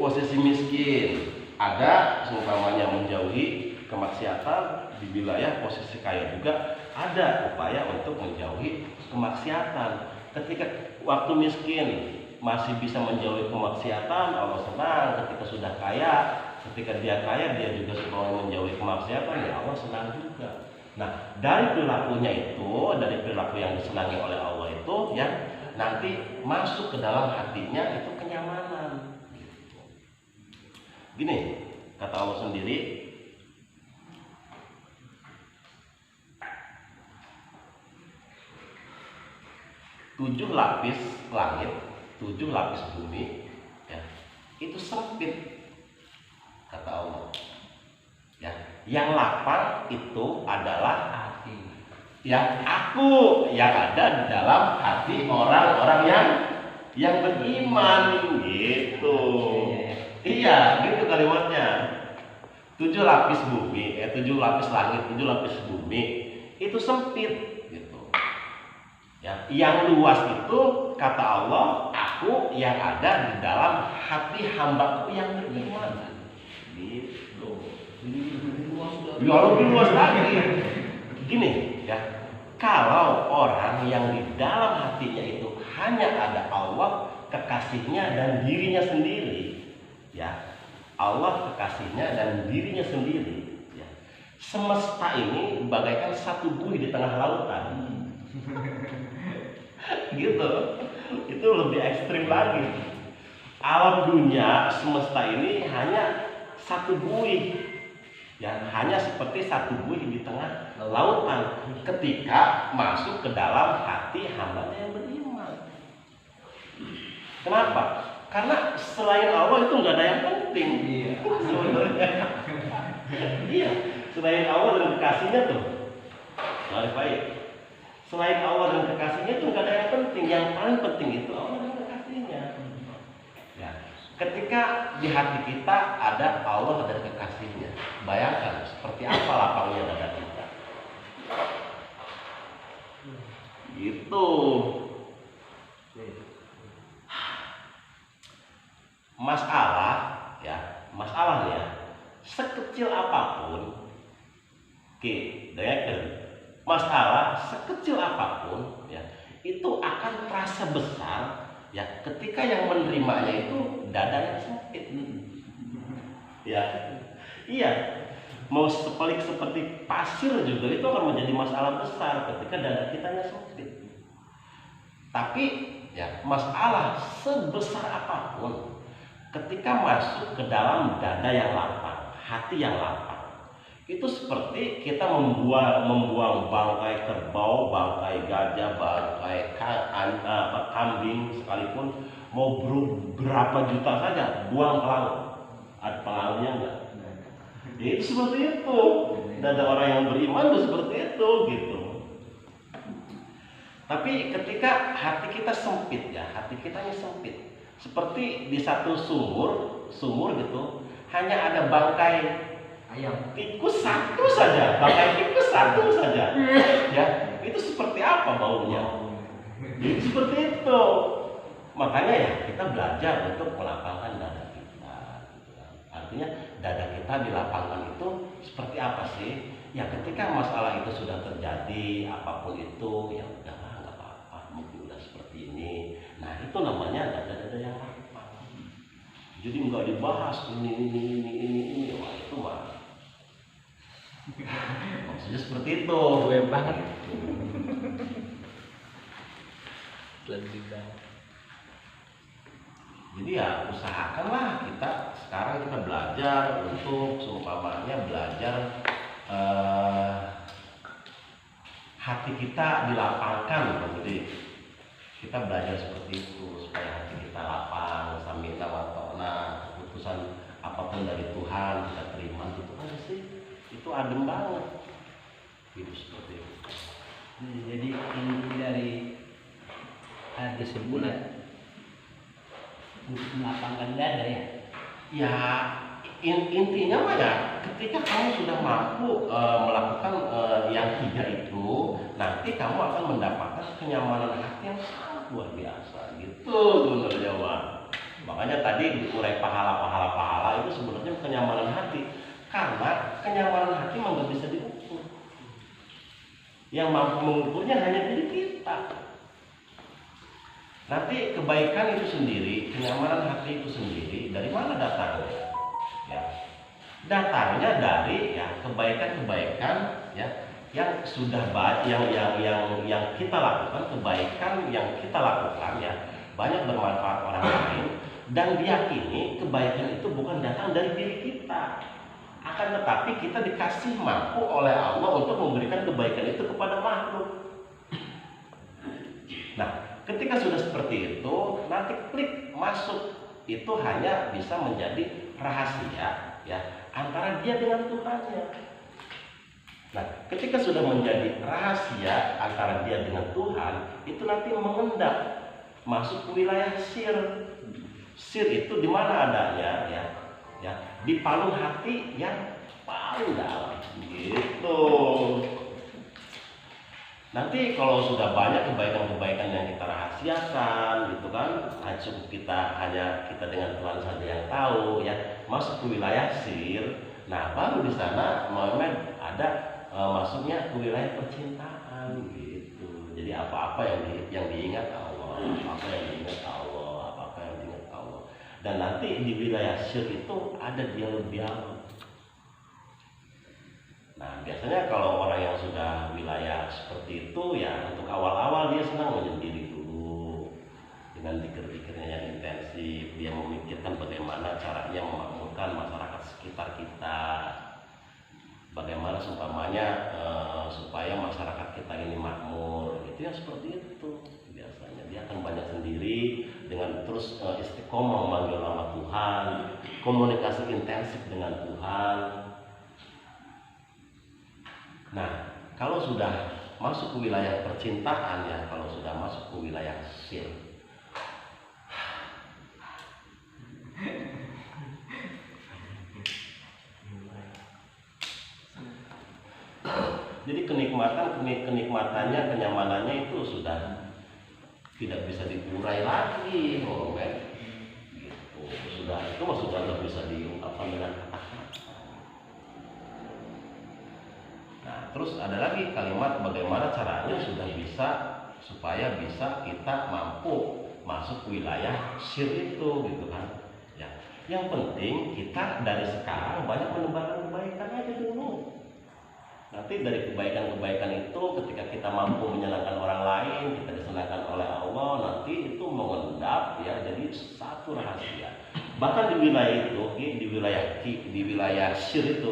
posisi miskin ada seumpamanya menjauhi kemaksiatan, di wilayah posisi kaya juga ada upaya untuk menjauhi kemaksiatan. Ketika waktu miskin masih bisa menjauhi kemaksiatan, Allah senang. Ketika sudah kaya, ketika dia kaya dia juga supaya menjauhi kemaksiatan, ya Allah senang juga. Nah, dari perilakunya itu, dari perilaku yang disenangi oleh Allah itu ya, nanti masuk ke dalam hatinya itu kenyamanan. Gini, kata Allah sendiri, tujuh lapis langit, tujuh lapis bumi ya, itu sempit, kata Allah ya. Yang lapang itu adalah hati, yang aku yang ada di dalam hati orang-orang yang beriman, gitu. Iya, gitu kalimatnya. Tujuh lapis bumi, tujuh lapis langit, tujuh lapis bumi itu sempit, gitu. Ya, yang luas itu kata Allah, aku yang ada di dalam hati hambaku yang beriman. Gitu. Ya lebih luas lagi. Gini ya, kalau orang yang di dalam hatinya itu hanya ada Allah, kekasihnya dan dirinya sendiri, ya Allah kekasihnya dan dirinya sendiri, ya. Semesta ini bagaikan satu buih di tengah lautan. Gitu. Itu lebih ekstrim lagi. Alam dunia semesta ini hanya satu buih, ya, hanya seperti satu buih di tengah lautan ketika masuk ke dalam hati hambanya yang beriman. Kenapa? Karena selain Allah itu nggak ada yang penting. Iya. Iya. Selain Allah dan kekasihnya tuh, baik. Selain Allah dan kekasihnya itu nggak ada yang penting. Yang paling penting itu Allah dan kekasihnya. Ya. Ketika di hati kita ada Allah dan kekasihnya, bayangkan seperti apa lapangnya dada kita. Gitu. Masalahnya sekecil apapun, masalah sekecil apapun ya, itu akan terasa besar ya ketika yang menerimanya itu dada yang sempit. Ya, iya. Mau sepelik seperti pasir juga itu akan menjadi masalah besar ketika dada kitanya sempit. Tapi ya masalah sebesar apapun ketika masuk ke dalam dada yang lapang, hati yang lapang. Itu seperti kita membuang bangkai kerbau, bangkai gajah, bangkai kambing sekalipun mau berapa juta saja buang ke laut. Ada pengaruhnya enggak? Ya, itu seperti itu. Dan ada orang yang beriman itu seperti itu gitu. Tapi ketika hati kita sempit ya, hati kita ini sempit. Seperti di satu sumur gitu, hanya ada bangkai Ayam. tikus satu saja, bangkai tikus satu saja. Ya, itu seperti apa baunya? Jadi seperti itu. Makanya ya kita belajar untuk melapangkan dada kita. Artinya dada kita dilapangkan itu seperti apa sih? Ya ketika masalah itu sudah terjadi, apapun itu, ya udahlah nggak apa-apa, mungkin udah seperti ini. Nah itu namanya dada-dada yang lapang. Jadi nggak dibahas ini, wah itu mah. Maksudnya seperti itu. Gue banget. Lebih banget. Jadi ya usahakanlah kita sekarang kita belajar untuk seumpamanya belajar hati kita dilapangkan, jadi kita belajar seperti itu supaya hati kita lapang, sambil tawakkalna, keputusan apapun dari Tuhan kita terima gitu kan sih, itu adem banget, itu seperti itu. Jadi inti dari hati Kesimpulan. untuk melapangkan dada ya. Ya intinya mah ya ketika kamu sudah mampu melakukan yang tiga itu, nanti kamu akan mendapatkan kenyamanan hati yang sangat luar biasa gitu sebenarnya Pak. Makanya tadi diurai pahala itu sebenarnya kenyamanan hati, karena kenyamanan hati memang nggak bisa diukur. Yang mampu mengukurnya hanya diri kita. Nanti kebaikan itu sendiri, kenyamanan hati itu sendiri, dari mana datangnya? Ya, datangnya dari ya kebaikan-kebaikan ya yang sudah yang kita lakukan, kebaikan yang kita lakukan ya banyak bermanfaat orang lain, dan diyakini kebaikan itu bukan datang dari diri kita, akan tetapi kita dikasih mampu oleh Allah untuk memberikan kebaikan itu kepada makhluk. Nah, ketika sudah seperti itu, nanti klik masuk itu hanya bisa menjadi rahasia ya antara dia dengan Tuhannya. Nah, ketika sudah menjadi rahasia antara dia dengan Tuhan, itu nanti mengendap masuk ke wilayah sir. Sir itu di mana adanya ya? Ya, di palung hati yang paling dalam gitu. Nanti kalau sudah banyak kebaikan-kebaikan yang kita rahasiakan gitu kan, cukup hanya kita dengan Tuhan saja yang tahu ya, masuk ke wilayah sir. Nah baru di sana Muhammad ada masuknya ke wilayah percintaan gitu. Jadi apa-apa yang diingat Allah, apa yang diingat Allah, apa yang diingat Allah. Dan nanti di wilayah sir itu ada dialog-dialog. Nah biasanya kalau orang yang sudah wilayah seperti itu ya untuk awal-awal dia senang menyendiri dulu dengan zikir-zikirnya yang intensif, dia memikirkan bagaimana caranya memakmurkan masyarakat sekitar kita, bagaimana seumpamanya supaya masyarakat kita ini makmur, itu yang seperti itu biasanya dia akan banyak sendiri dengan terus istiqomah memanggil nama Tuhan, komunikasi intensif dengan Tuhan. Nah, kalau sudah masuk ke wilayah percintaan ya, kalau sudah masuk ke wilayah sir, jadi kenikmatannya, kenyamanannya itu sudah tidak bisa diurai lagi, gitu. Sudah nggak bisa diungkapkan dengan kata-kata. Nah, terus ada lagi kalimat bagaimana caranya supaya bisa kita mampu masuk ke wilayah sir itu gitu kan. Ya. Yang penting kita dari sekarang banyak menebarkan kebaikan aja dulu. Nanti dari kebaikan-kebaikan itu ketika kita mampu menyenangkan orang lain, kita disenangkan oleh Allah, nanti itu mengendap ya jadi satu rahasia. Bahkan di wilayah itu, di wilayah Syir itu,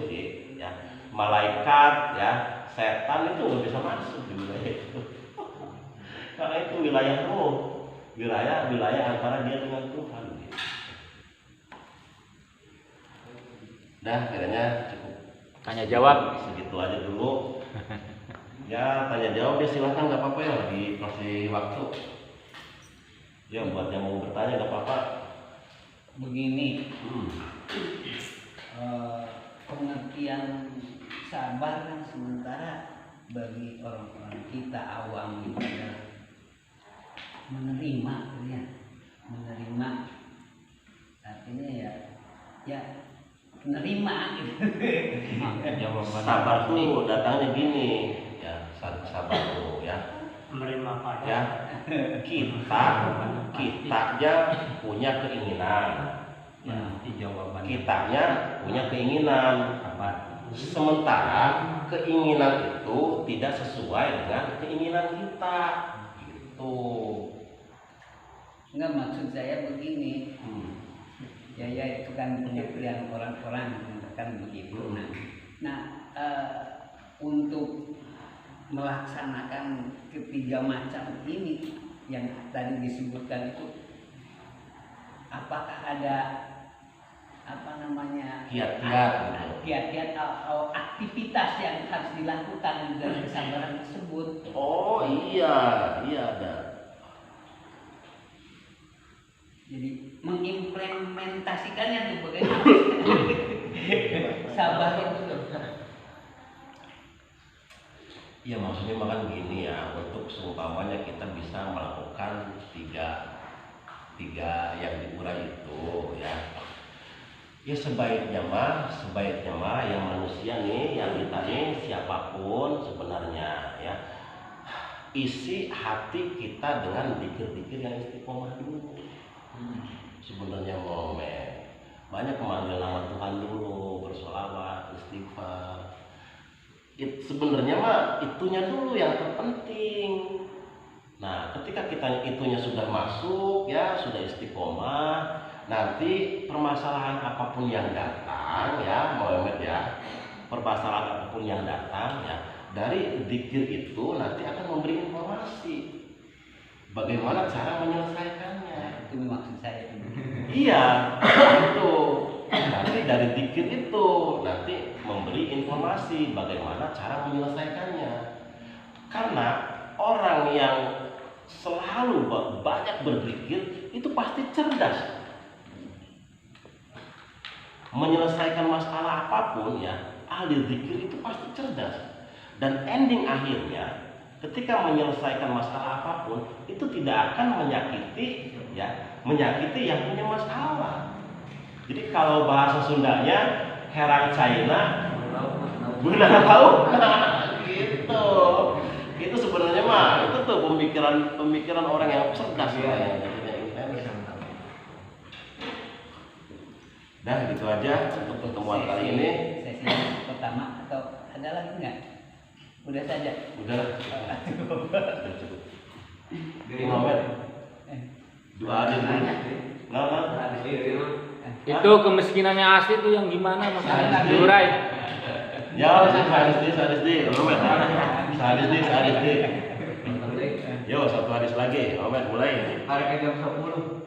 ya, malaikat, ya, setan itu nggak bisa masuk di wilayah itu. Karena itu wilayah roh, wilayah antara dia dengan Tuhan. Dah, kiranya cukup. Tanya jawab. Segitu aja dulu. Ya, tanya jawab ya silahkan, nggak apa-apa ya, dikasih waktu. Ya, buat yang mau bertanya nggak apa-apa. Begini, pengertian sabar kan sementara bagi orang-orang kita awam itu adalah menerima, ya, menerima, artinya ya menerima gitu. Sabar tuh datangnya gini, ya, sabar tuh, ya. Menerima apa Ya, kitanya punya keinginan, kitanya punya keinginan, sementara keinginan itu tidak sesuai dengan keinginan kita, gitu. Enggak, maksud saya begini, ya itu kan pengertian orang-orang mengatakan begitu. Nah, untuk melaksanakan ketiga macam ini yang tadi disebutkan itu, apakah ada kiat-kiat atau aktivitas yang harus dilakukan dalam kesabaran tersebut? Oh iya ada. Jadi mengimplementasikannya tuh bagaimana? Sabar itu tuh. Ya maksudnya makan gini ya, untuk seumpamanya kita bisa melakukan tiga yang diurai itu, ya. Ya sebaiknya mah yang manusia nih, yang kita nih siapapun sebenarnya, ya, isi hati kita dengan zikir-zikir yang istiqomah dulu. Sebenarnya momen banyak memanggil nama Tuhan dulu, bersolawat, istighfar. Sebenarnya mah itunya dulu yang terpenting. Nah, ketika kita itunya sudah masuk, ya sudah istiqomah, nanti permasalahan apapun yang datang, ya Muhammad, ya, permasalahan apapun yang datang, ya, dari zikir itu nanti akan memberi informasi bagaimana cara menyelesaikannya. Itu maksud saya. Iya, itu. Nanti dari zikir itu nanti memberi informasi bagaimana cara menyelesaikannya. Karena orang yang selalu banyak berzikir itu pasti cerdas. Menyelesaikan masalah apapun, ya, ahli zikir itu pasti cerdas. Dan ending akhirnya ketika menyelesaikan masalah apapun itu tidak akan menyakiti yang punya masalah. Jadi kalau bahasa Sundanya herang China benar tahu, gitu. Itu sebenarnya mah itu tuh pemikiran orang yang cerdas, ya. Dah gitu aja untuk pertemuan kali ini. Sesi pertama atau ada lagi nggak? Udah saja. Udah cukup. Muhammad. Doa aja dulu. Nah. Itu kemiskinannya asli tuh yang gimana Mas? Diurai. Ya, hadis di. Hadis di. Yo, satu hadis lagi. Muhammad mulai. Hari jam 10.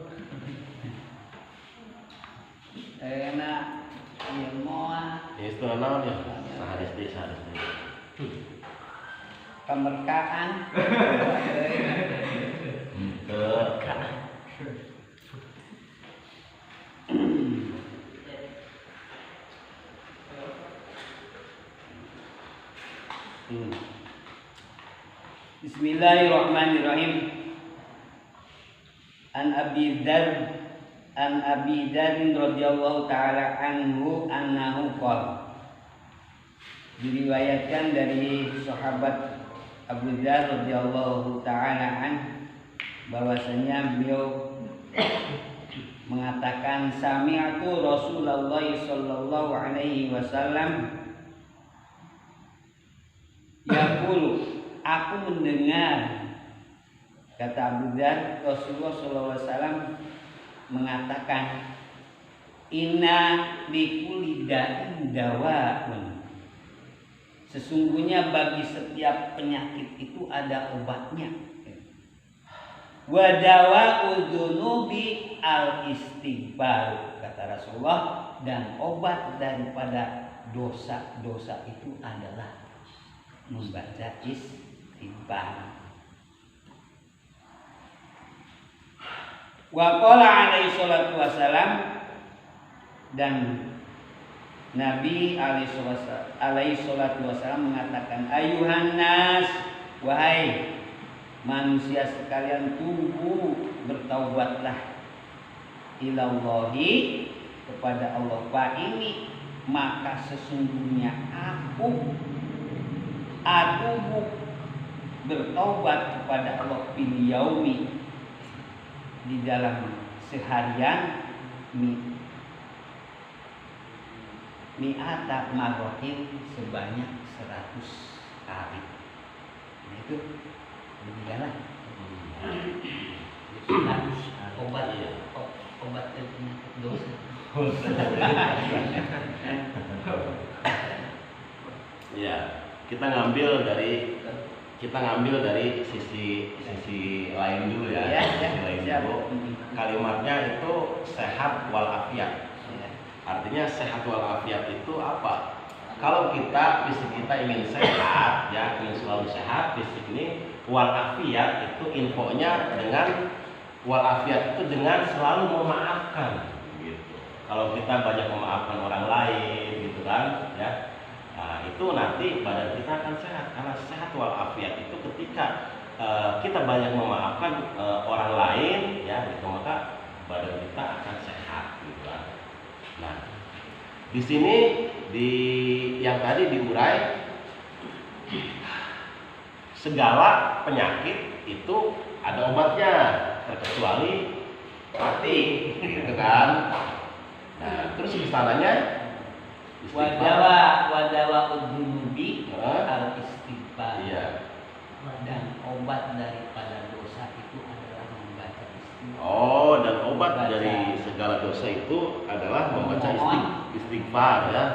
Enak. Ya moa. Itu naon ya? Hadis di. Kemerkaan. Bismillahirrahmanirrahim. An Abi Dzar radhiyallahu taala anhu annahu qala. Diriwayatkan dari sahabat Abu Dzar radhiyallahu taala bahwasanya beliau mengatakan sami'tu Rasulullah sallallahu alaihi wasallam yaqulu, aku mendengar, kata Abu Dzar, Rasulullah sallallahu alaihi wasallam mengatakan, Inna likulli da'in dawa'un. Sesungguhnya bagi setiap penyakit itu ada obatnya. Wa dawa'u dzunubi al-istighfar, kata Rasulullah, dan obat daripada dosa-dosa itu adalah membaca istighfar. Wa qala alaihi salatu wasalam, dan Nabi alaihi salatu wasalam mengatakan, ayuhan nas, wahai manusia sekalian, tubu, bertaubatlah, ilallahi, kepada Allah, fa ini, maka sesungguhnya aku atubu, bertaubat kepada Allah, fil yaumi, di dalam seharian, mi'ata marrotin, sebanyak 100 kali. Nah itu lebih jalan. Obat penyakit dosa. Ya, kita ngambil dari sisi lain dulu ya. Sisi lain dulu. Kalimatnya itu sehat walafiat. Artinya sehat walafiat itu apa? Kalau fisik kita ingin sehat, ya, ingin selalu sehat, fisik ini, walafiat itu infonya dengan walafiat itu dengan selalu memaafkan, gitu. Kalau kita banyak memaafkan orang lain, gitu kan, ya, nah, itu nanti badan kita akan sehat. Karena sehat walafiat itu ketika kita banyak memaafkan orang lain, ya, gitu, maka badan kita akan sehat, gitu kan. Nah, di sini yang tadi diurai, segala penyakit itu ada obatnya, terkecuali mati, gitu kan. Nah, terus kesananya wadawa udzunubi al-istighfar. Iya. Dan obat daripada dosa itu adalah membaca istighfar. Oh, dan obat dari segala dosa itu adalah membaca istighfar, ya.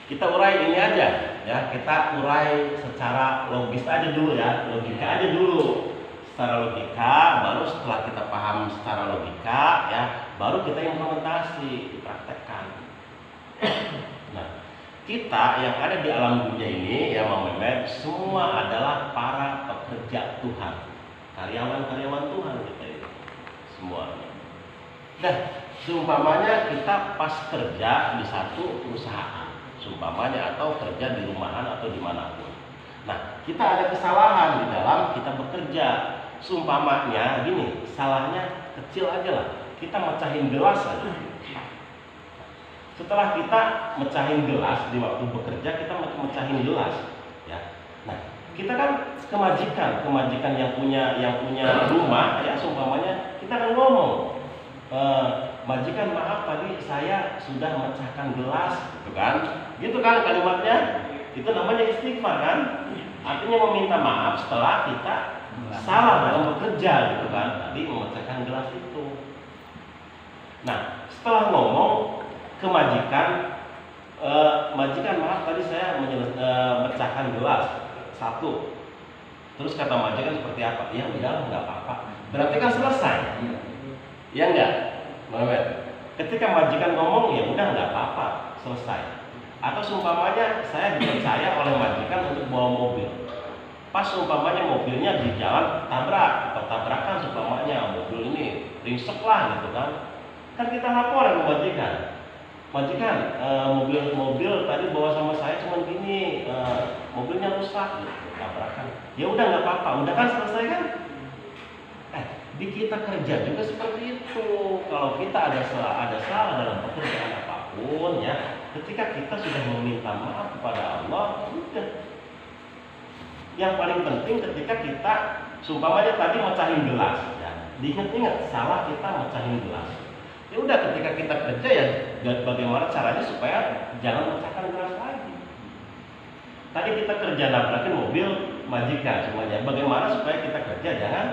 Kita urai ini aja, ya. Kita urai secara logis aja dulu, ya. Logika aja dulu. Secara logika, baru setelah kita paham secara logika, ya, baru kita implementasi, dipraktekkan. Nah, kita yang ada di alam dunia ini, ya, Mang Mehmet, semua adalah para pekerja Tuhan, karyawan-karyawan Tuhan kita ini, semuanya. Nah, seumpamanya kita pas kerja di satu perusahaan, seumpamanya, atau kerja di rumahan atau dimanapun. Nah, kita ada kesalahan di dalam kita bekerja. Seumpamanya gini, salahnya kecil aja lah, kita mecahin gelas aja. Setelah kita mecahin gelas di waktu bekerja, kita mecahin gelas, ya. Nah, kita kan kemajikan yang punya rumah, ya, seumpamanya kita kan ngomong, majikan, maaf tadi saya sudah memecahkan gelas, gitu kan kalimatnya. Itu namanya istighfar, kan? Artinya meminta maaf setelah kita salah dalam bekerja, gitu kan, tadi memecahkan gelas itu. Nah, setelah ngomong ke majikan, majikan maaf tadi saya memecahkan gelas satu. Terus kata majikan seperti apa? Ya udah, nggak apa-apa. Berarti kan selesai. Ya enggak, Muhammad? Ketika majikan ngomong, ya udah, nggak apa-apa, selesai. Atau seumpamanya saya dipercaya oleh majikan untuk bawa mobil. Pas umpamanya mobilnya di jalan tabrak atau tabrakan, seumpamanya mobil ini ringsek lah, gitu kan. Kan kita lapor ke majikan. Majikan, mobil tadi bawa sama saya cuman gini, mobilnya rusak, gitu, tabrakan. Ya udah, nggak apa-apa, udah kan selesai kan? Di kita kerja juga seperti itu. Kalau kita ada salah dalam pekerjaan apapun, ya, ketika kita sudah meminta maaf kepada Allah, udah. Yang paling penting ketika kita, seumpamanya tadi mecahin gelas, ya, diingat-ingat salah kita mecahin gelas. Ya udah, ketika kita kerja, ya, bagaimana caranya supaya jangan mecahkan gelas lagi. Tadi kita kerja nabrakin mobil majikan semuanya. Bagaimana supaya kita kerja jangan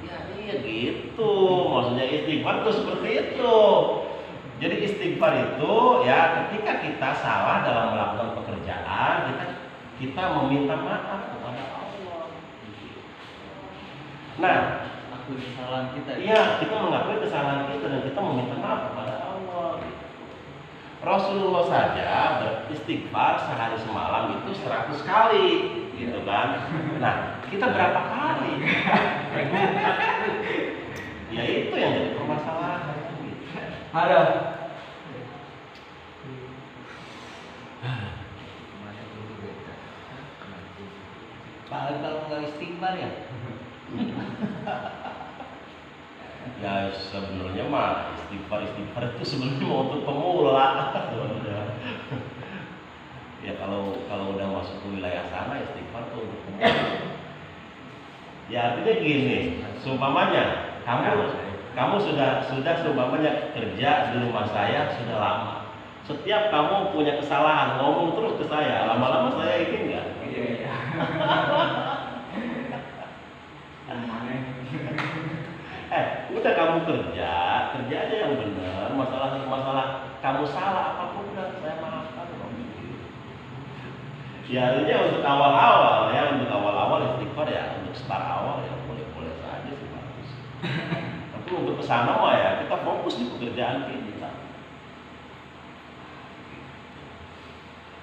Ya iya gitu, maksudnya istighfar itu seperti itu. Jadi istighfar itu ya ketika kita salah dalam melakukan pekerjaan, kita meminta maaf kepada Allah. Nah, Akui kesalahan kita. iya kita mengakui kesalahan kita dan kita meminta maaf kepada Allah. Rasulullah saja beristighfar sehari semalam itu 100 kali, gitu kan? Nah, kita berapa kali? Ya itu yang jadi permasalahan. Ada. Paling kalau nggak istighfar ya. Ya sebenarnya mah istighfar itu sebenarnya mau untuk pemula sebenarnya. Ya kalau udah masuk ke wilayah sana istighfar tuh untuk pemula. Ya artinya gini, seumpamanya kamu sudah seumpamanya kerja di rumah saya sudah lama. Setiap kamu punya kesalahan ngomong terus ke saya, lama-lama saya ini enggak. Iya. Udah kamu kerja aja yang benar. Masalah kamu salah apapun udah saya maafkan. Ya artinya untuk awal-awal istighfar ya untuk start awal ya boleh-boleh saja sih bagus. Tapi untuk kesana mah ya kita fokus di pekerjaan kita.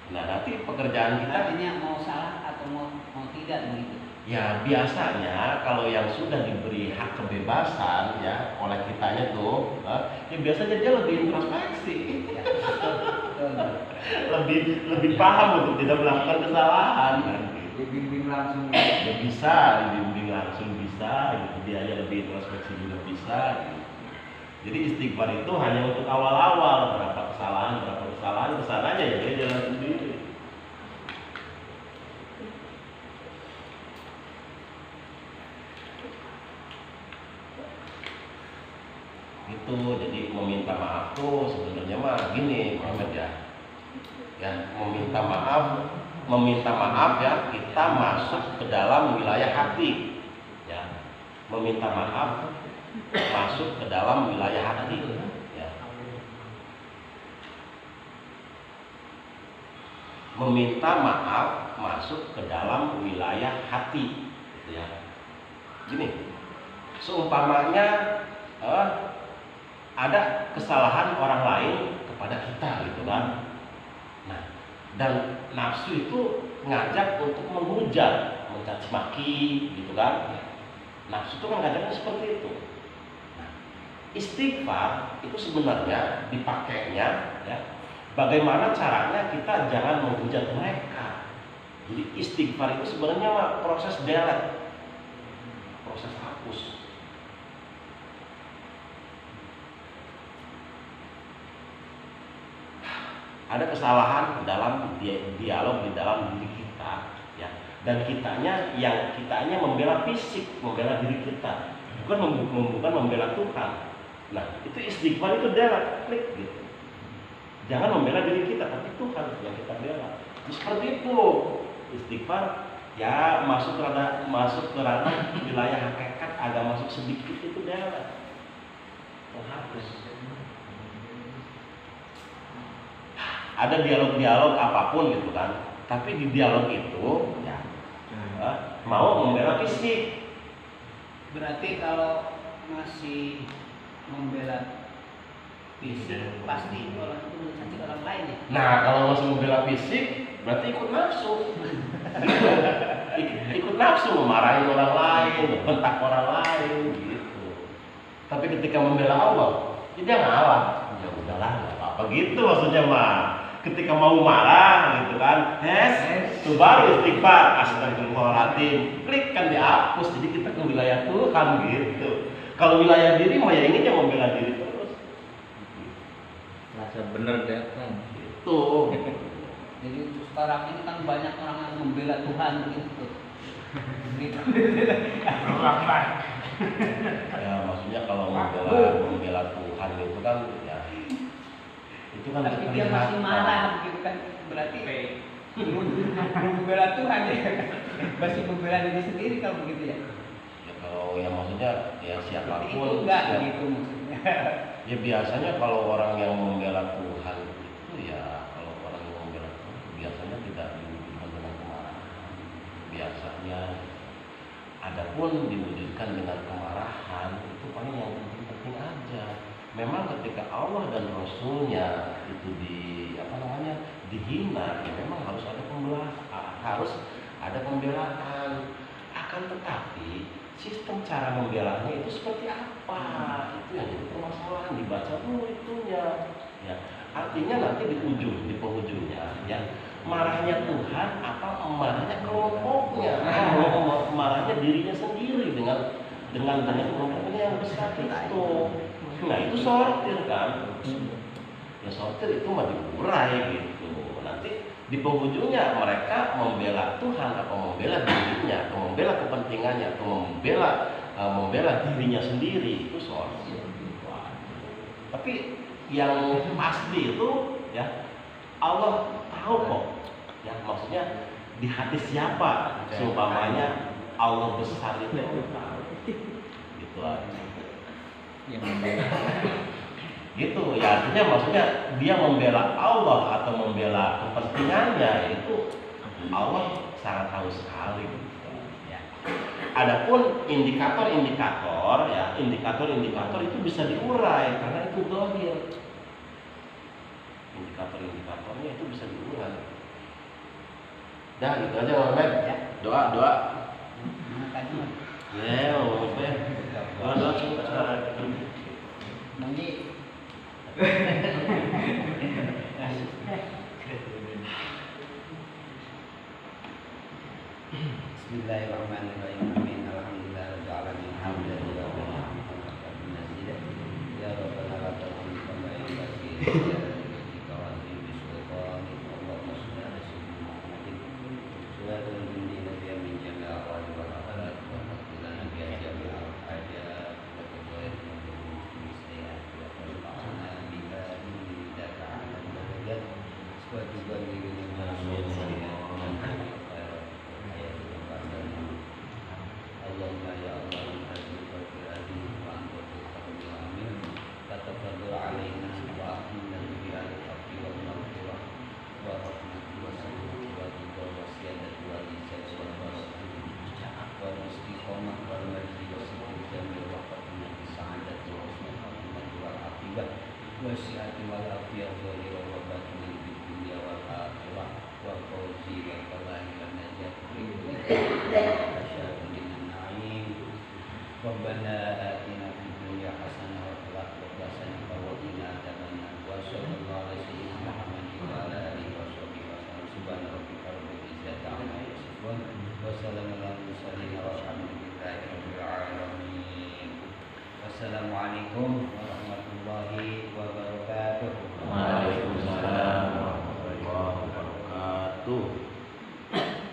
Nah nanti pekerjaan kita Artinya mau salah atau mau tidak begitu. ya biasanya kalau yang sudah diberi hak kebebasan ya oleh kitanya tuh, ya biasanya dia lebih introspeksi, Ya, betul. lebih paham untuk tidak melakukan kesalahan. Dibimbing langsung. Ya bisa dibimbing langsung bisa, gitu. Dia aja lebih introspeksi juga bisa. Gitu. Jadi istighfar itu hanya untuk awal-awal berapa kesalahan kesananya ya dia jalan sendiri. Itu jadi meminta maaf tuh sebenarnya mah gini Muhammad ya meminta maaf ya kita masuk ke dalam wilayah hati ya meminta maaf masuk ke dalam wilayah hati ya meminta maaf masuk ke dalam wilayah hati gitu ya gini seumpamanya ada kesalahan orang lain kepada kita gitu kan. Nah, dan nafsu itu ngajak untuk menghujat, mencaci maki gitu kan. Nafsu itu kan ngajaknya seperti itu. Nah, istighfar itu sebenarnya dipakainya ya. Bagaimana caranya kita jangan menghujat mereka. Jadi istighfar itu sebenarnya proses delete, proses hapus. Ada kesalahan dalam dialog di dalam diri kita ya dan kitanya membela fisik, membela diri kita bukan membela Tuhan. Nah itu istighfar itu dia klik gitu, jangan membela diri kita tapi Tuhan yang kita bela. Seperti itu istighfar ya masuk ke ranah wilayah hakikat agak masuk sedikit itu dia menghapus. Ada dialog-dialog apapun gitu kan, tapi di dialog itu ya mau membela fisik. Berarti kalau masih membela fisik pasti orang itu mencaci orang lain ya. Nah kalau masih membela fisik berarti ikut nafsu. ikut nafsu memarahi orang lain, membentak orang lain gitu. Tapi ketika membela Allah, dia ngalah. Ya udahlah, nggak apa-apa gitu maksudnya mah. Ketika mau marah gitu kan, itu baru istighfar, astagfirullahaladzim, klik kan dihapus, jadi kita ke wilayah Tuhan gitu. Kalau wilayah diri mah ya ini yang membela diri terus. Rasa bener deh kan. Itu. Jadi untuk sekarang ini kan banyak orang yang membela Tuhan gitu. Ya maksudnya kalau membela Tuhan itu kan ya itu kan Tapi dia masih marah gitu kan, berarti belum membela Tuhan ya. Masih membela diri sendiri kalau begitu ya. Ya kalau yang maksud maksudnya ya Itu siapapun. enggak ya, gitu maksudnya. ya biasanya kalau orang yang membela Tuhan itu ya kalau orang yang membela Tuhan biasanya tidak diwujudkan dengan kemarahan. Biasanya adapun diwujudkan dengan kemarahan itu paling yang penting-penting aja. Memang ketika Allah dan Rasulnya itu dihina, ya memang harus ada pembelaan. Akan tetapi sistem cara membelanya itu seperti apa? Itu yang jadi permasalahan, dibaca dulu itunya. Ya, artinya nanti di penghujungnya, ya marahnya Tuhan atau marahnya kelompoknya, marahnya dirinya sendiri dengan kelompoknya yang besar itu. Nah itu sortir kan? Ya sortir itu mah diurai gitu. Nanti di penghujungnya mereka membela Tuhan atau membela dirinya, atau membela kepentingannya, atau membela dirinya sendiri, itu sortir. Tapi yang pasti itu ya Allah tahu kok. Ya maksudnya di hati siapa seumpamanya Allah besar itu tahu. Gitu aja. Yang membela. Gitu ya, artinya maksudnya dia membela Allah atau membela kepentingannya itu Allah sangat tahu sekali gitu. Ya. Adapun indikator itu bisa diurai karena itu dohir. Indikatornya itu bisa diurai. Dah gitu aja Muhammad. Ya. Doa. Ya, Muhammad. Doa coba. Nanti Bismillahirrahmanirrahim. Amin. Alhamdulillahirabbil alamin. Alhamdulillah ya rabbana lakal hamdu kama yanbaghi wasi'ati wal afiyah dhahir wa batin fid dunya wal akhirah wal fawzi wal falahi wan najat min na'im Rabbana atina fid dunya hasanah wa fil akhirati hasanah wa qina adzabannar wa sallallahu alaihi wasallam Muhammadin wa ala alihi wa sahbihi wasallam subhana rabbika rabbil izzati amma yasifun wa salamun alal mursalin walhamdulillahi rabbil alamin. Wassalamualaikum warahmatullahi wabarakatuh. Waalaikumsalam warahmatullahi wabarakatuh.